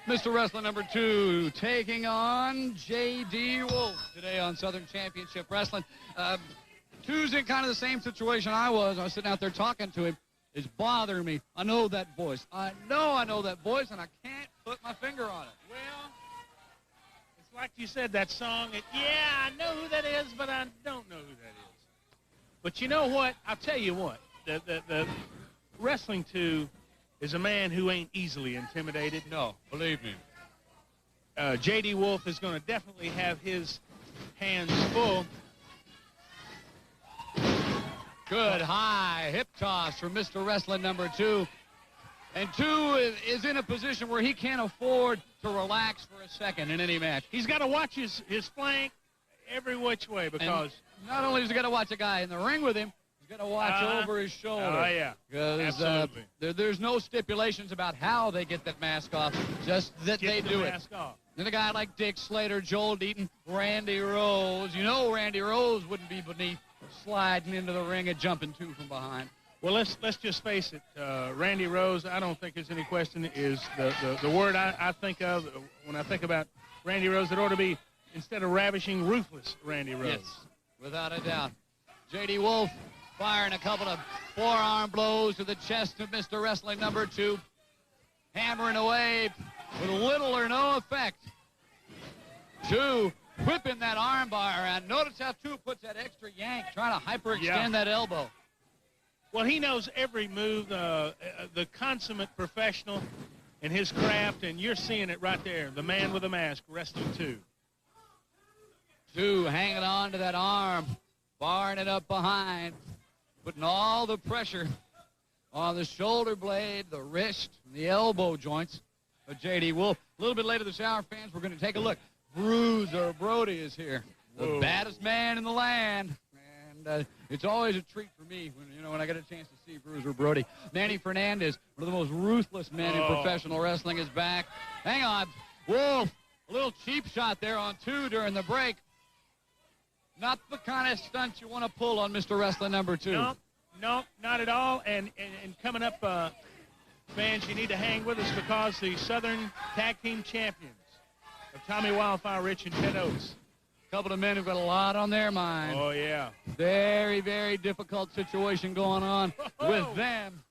Mr. Wrestler number 2 taking on J.D. Wolf today on Southern Championship Wrestling. Two's in kind of the same situation I was. I was sitting out there talking to him. It's bothering me. I know that voice. I know that voice, and I can't put my finger on it. Well, it's like you said, that song, I know who that is, but I don't know who that is. But you know what? I'll tell you what. The Wrestling 2 is a man who ain't easily intimidated. No, believe me. J.D. Wolf is going to definitely have his hands full. Good high hip toss from Mr. Wrestling number 2. And 2 is in a position where he can't afford to relax for a second in any match. He's got to watch his flank every which way because... And not only does he got to watch a guy in the ring with him, he's got to watch over his shoulder. Oh, yeah. Absolutely. There's no stipulations about how they get that mask off, just that they do it. Mask off. Then a guy like Dick Slater, Joel Deaton, Randy Rose. You know Randy Rose wouldn't be beneath sliding into the ring and jumping 2 from behind. Well, let's just face it. Randy Rose, I don't think there's any question, is the word I think of when I think about Randy Rose. It ought to be, instead of ravishing, ruthless Randy Rose. Yes, without a doubt. J.D. Wolf firing a couple of forearm blows to the chest of Mr. Wrestling number 2. Hammering away with little or no effect. 2 whipping that arm bar around. Notice how 2 puts that extra yank, trying to hyperextend that elbow. Well, he knows every move, the consummate professional in his craft, and you're seeing it right there. The man with a mask, Wrestling 2. 2 hanging on to that arm, barring it up behind, putting all the pressure on the shoulder blade, the wrist, and the elbow joints of J.D. Wolf. A little bit later this hour, fans, we're going to take a look. Bruiser Brody is here, the baddest man in the land. And it's always a treat for me when I get a chance to see Bruiser Brody. Manny Fernandez, one of the most ruthless men in professional wrestling, is back. Hang on. Wolf, a little cheap shot there on 2 during the break. Not the kind of stunt you want to pull on Mr. Wrestling number 2. No, not at all. And coming up, fans, you need to hang with us because the Southern Tag Team Champions of Tommy Wildfire Rich and Ted Oates. A couple of men who've got a lot on their mind. Oh, yeah. Very, very difficult situation going on with them.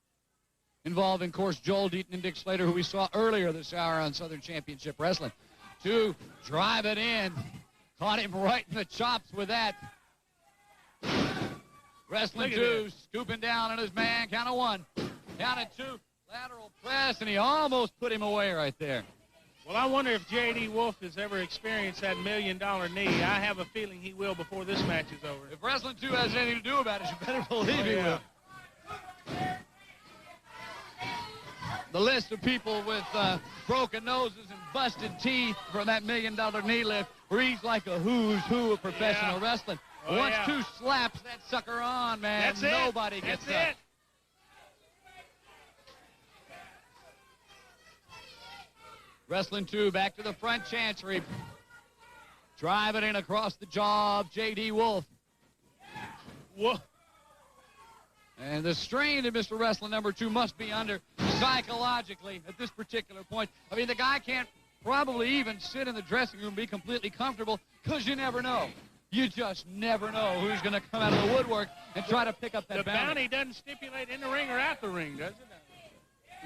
Involving, of course, Joel Deaton and Dick Slater, who we saw earlier this hour on Southern Championship Wrestling. 2 drive it in. Caught him right in the chops with that. Wrestling 2 scooping down on his man. Count of 1. Count of 2. Lateral press, and he almost put him away right there. Well, I wonder if J.D. Wolf has ever experienced that $1 million knee. I have a feeling he will before this match is over. If Wrestling 2 has anything to do about it, you better believe he will. The list of people with broken noses and busted teeth from that $1 million knee lift reads like a who's who of professional wrestling. Once 2 slaps that sucker on, man, nobody gets up. Wrestling 2 back to the front chancery. Driving in across the jaw of J.D. Wolf. Whoa. And the strain that Mr. Wrestling number 2 must be under psychologically at this particular point. I mean, the guy can't probably even sit in the dressing room and be completely comfortable because you never know. You just never know who's going to come out of the woodwork and try to pick up that bounty. The bounty doesn't stipulate in the ring or out the ring, does it?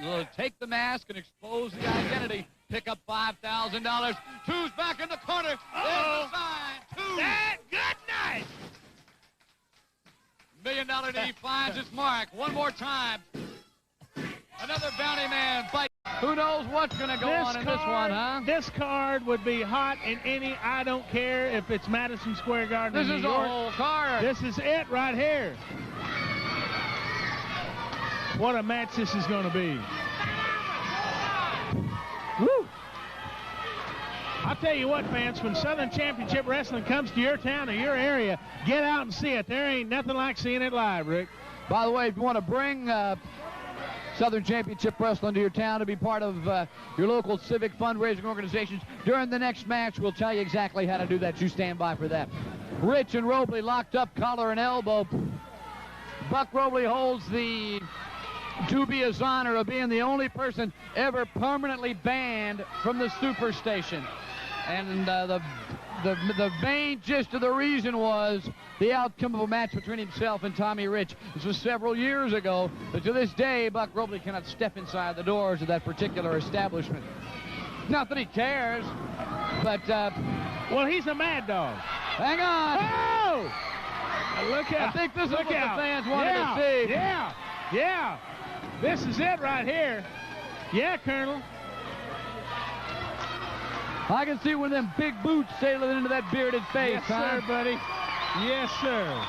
We'll take the mask and expose the identity. Pick up $5,000. 2's back in the corner. There's the sign. 2. Good night. $1 million knee finds its mark. One more time. Another bounty man fight. Who knows what's going to go on in this one, huh? This card would be hot in any, I don't care if it's Madison Square Garden in New York. This is a whole card. This is it right here. What a match this is going to be. Woo! I'll tell you what, fans, when Southern Championship Wrestling comes to your town or your area, get out and see it. There ain't nothing like seeing it live, Rick. By the way, if you want to bring Southern Championship Wrestling to your town to be part of your local civic fundraising organizations, during the next match, we'll tell you exactly how to do that. You stand by for that. Rich and Robley locked up, collar and elbow. Buck Robley holds the dubious honor of being the only person ever permanently banned from the Superstation. And the main gist of the reason was the outcome of a match between himself and Tommy Rich. This was several years ago, but to this day, Buck Robley cannot step inside the doors of that particular establishment. Not that he cares, but... well, he's a mad dog. Hang on! Oh! Look out. I think this is what the fans wanted yeah, to see. Yeah, yeah. This is it right here. Yeah, Colonel. I can see one of them big boots sailing into that bearded face, yes, huh? sir, buddy. Yes, sir.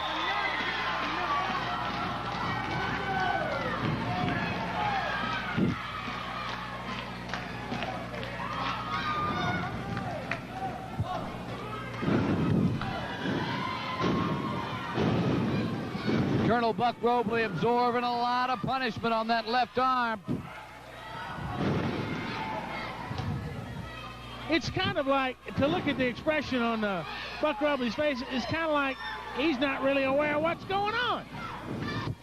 Colonel Buck Robley absorbing a lot of punishment on that left arm. It's kind of like, to look at the expression on Buck Robley's face, it's kind of like he's not really aware of what's going on.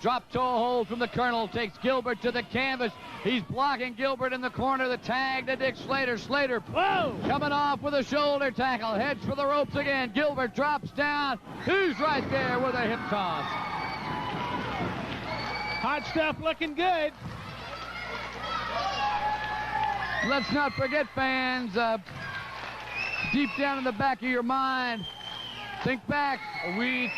Drop toe hold from the Colonel, takes Gilbert to the canvas. He's blocking Gilbert in the corner. The tag to Dick Slater. Slater coming off with a shoulder tackle. Heads for the ropes again. Gilbert drops down. Who's right there with a hip toss? Hot stuff looking good. Let's not forget, fans, deep down in the back of your mind, think back a week,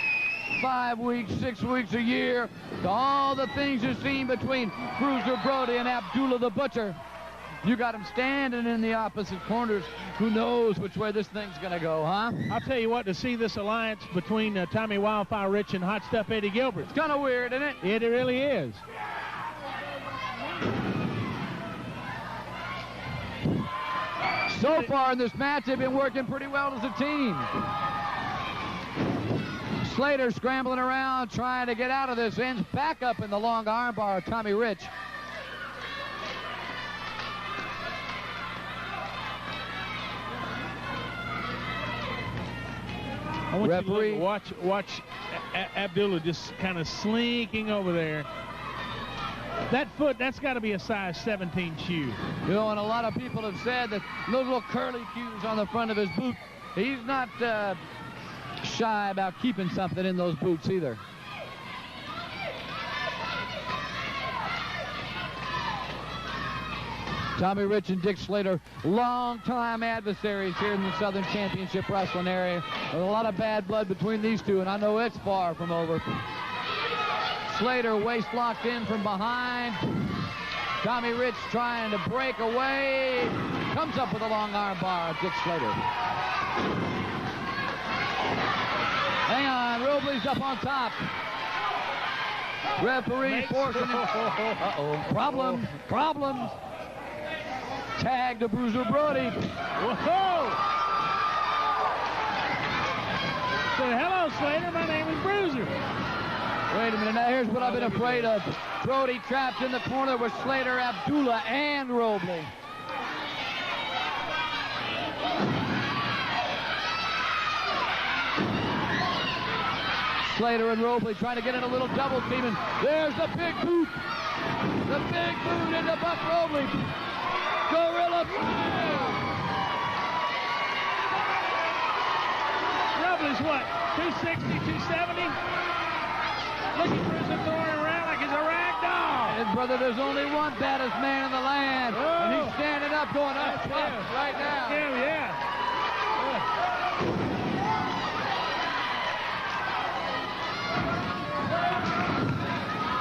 5 weeks, 6 weeks, a year, to all the things you've seen between Bruiser Brody and Abdullah the Butcher. You got them standing in the opposite corners. Who knows which way this thing's going to go, huh? I'll tell you what, to see this alliance between Tommy Wildfire Rich and Hot Stuff Eddie Gilbert. It's kind of weird, isn't it? It really is. So far in this match, they've been working pretty well as a team. Slater scrambling around, trying to get out of this. Ends back up in the long armbar of Tommy Rich. I want you to watch Abdullah just kind of slinking over there. That foot, that's got to be a size 17 shoe. You know, and a lot of people have said that those little curly cues on the front of his boot, he's not shy about keeping something in those boots either. Tommy Rich and Dick Slater, long-time adversaries here in the Southern Championship Wrestling area. There's a lot of bad blood between these two, and I know it's far from over. Slater waist locked in from behind. Tommy Rich trying to break away. Comes up with a long arm bar of Dick Slater. Hang on, Robley's up on top. Referee forcing him. Uh-oh, problems. Tag to Bruiser Brody. Whoa! Say hello, Slater. My name is Bruiser. Wait a minute. Now here's what I've been afraid of. Brody trapped in the corner with Slater, Abdullah, and Robley. Slater and Robley trying to get in a little double team, and there's the big boot. The big boot into Buck Robley. Gorilla Press. Robley's what, 260, 270? Look at Bruiser throwing around like he's a rag doll. And brother, there's only one baddest man in the land. Oh. And he's standing up, going up right now. Yeah.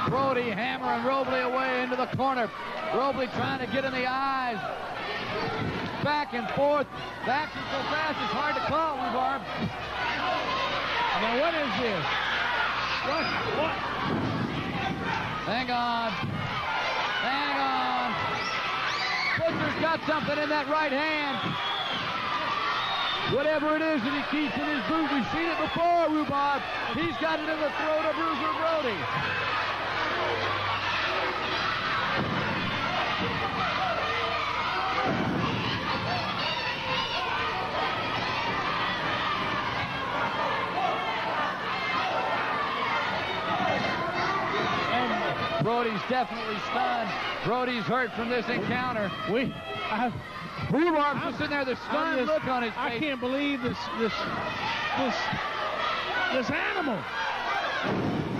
Brody hammering Robley away into the corner. Robley trying to get in the eyes. Back and forth. Back and so fast it's hard to call, Rhubarb. Now what is this? What? Hang on. Butcher's got something in that right hand. Whatever it is that he keeps in his boot, we've seen it before, Rhubarb. He's got it in the throat of Bruiser Brody. Brody's definitely stunned. Brody's hurt from this encounter. Rhubarb's just sitting there, the stunned look on his face. I can't believe this animal.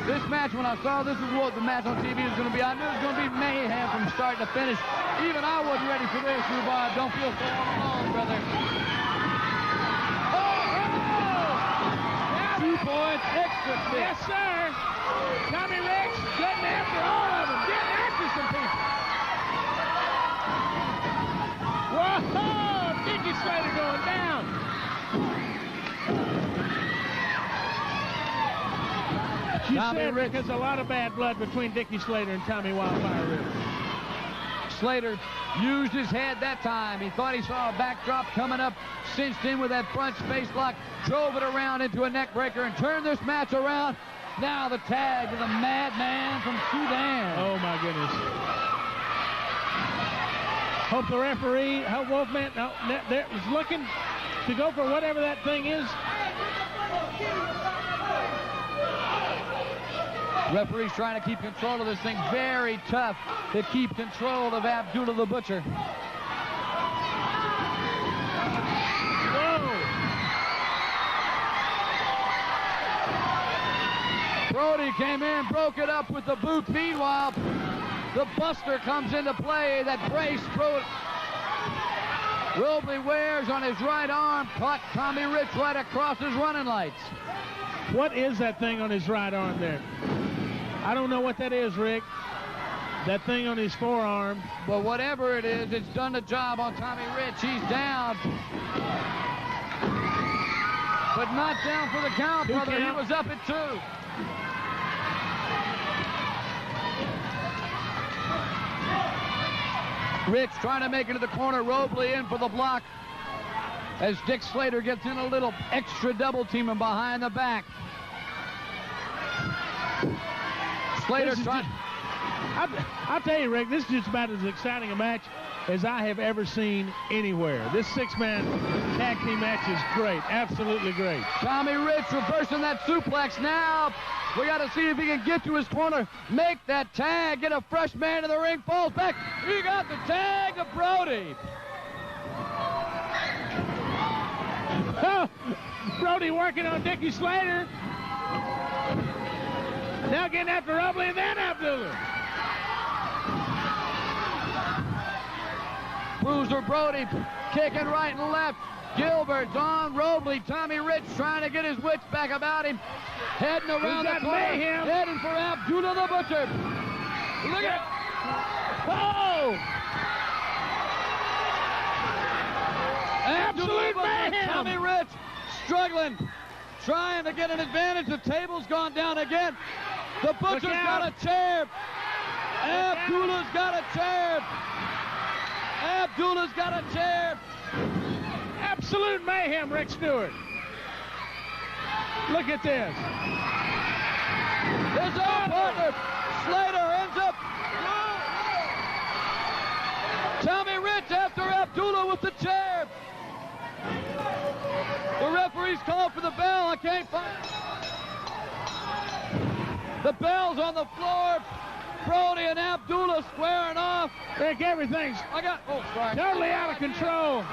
This match, when I saw this is what the match on TV was going to be, I knew it was going to be mayhem from start to finish. Even I wasn't ready for this, Rhubarb. Don't feel so alone, brother. Oh! 2 points, extra 6. Yes, sir. Tommy Rich getting after all of them, getting after some people. Whoa! Dickie Slater going down. You said there's a lot of bad blood between Dickie Slater and Tommy Wildfire Rich. Slater used his head that time. He thought he saw a backdrop coming up, cinched in with that front space lock, drove it around into a neck breaker, and turned this match around. Now the tag to the madman from Sudan. Oh, my goodness. Hope the referee, Wolfman, is looking to go for whatever that thing is. Referee's trying to keep control of this thing. Very tough to keep control of Abdullah the Butcher. Whoa! Brody came in, broke it up with the boot. Meanwhile, the Buster comes into play. That brace Robley wears on his right arm. Caught Tommy Rich right across his running lights. What is that thing on his right arm there? I don't know what that is, Rick. That thing on his forearm. Well, whatever it is, it's done the job on Tommy Rich. He's down. But not down for the count, brother. He was up at 2. Rich trying to make it to the corner. Robley in for the block as Dick Slater gets in a little extra double teaming behind the back. Slater trying. I'll tell you, Rick, this is just about as exciting a match as I have ever seen anywhere. This 6-man tag team match is great. Absolutely great. Tommy Rich reversing that suplex now. We got to see if he can get to his corner, make that tag, get a fresh man in the ring, falls back. He got the tag of Brody. Oh, Brody working on Dickie Slater. Now getting after Robley and then Abdullah. Bruiser Brody kicking right and left. Gilbert's on Robley. Tommy Rich trying to get his wits back about him. Heading around the corner. Mayhem. Heading for Abdullah the Butcher. Look at. Oh! Absolute mayhem. Tommy Rich struggling. Trying to get an advantage. The table's gone down again. The Butcher's got a chair. Abdullah's got a chair. Abdullah's got a chair. Absolute mayhem, Rick Stewart. Look at this. His own partner, Slater, ends up. Tommy Rich after Abdullah with the chair. The referee's called for the bell. I can't find it. The bell's on the floor. Brody and Abdullah squaring off. Rick, everything's totally out of control.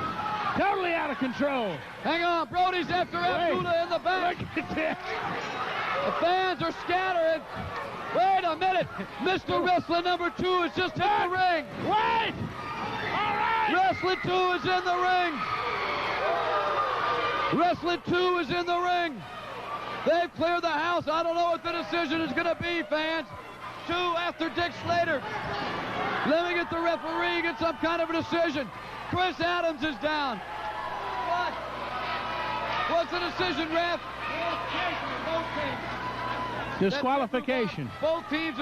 Totally out of control. Hang on, Brody's after Abdullah in the back. Look at this. The fans are scattering. Wait a minute. Mr. Wrestling number 2 is just in the ring. Wait! All right! Wrestling 2 is in the ring. Wrestling 2 is in the ring. They've cleared the house. I don't know what the decision is going to be, fans. 2 after Dick Slater. Let me get the referee, get some kind of a decision. Chris Adams is down. What? What's the decision, ref? Disqualification. Both teams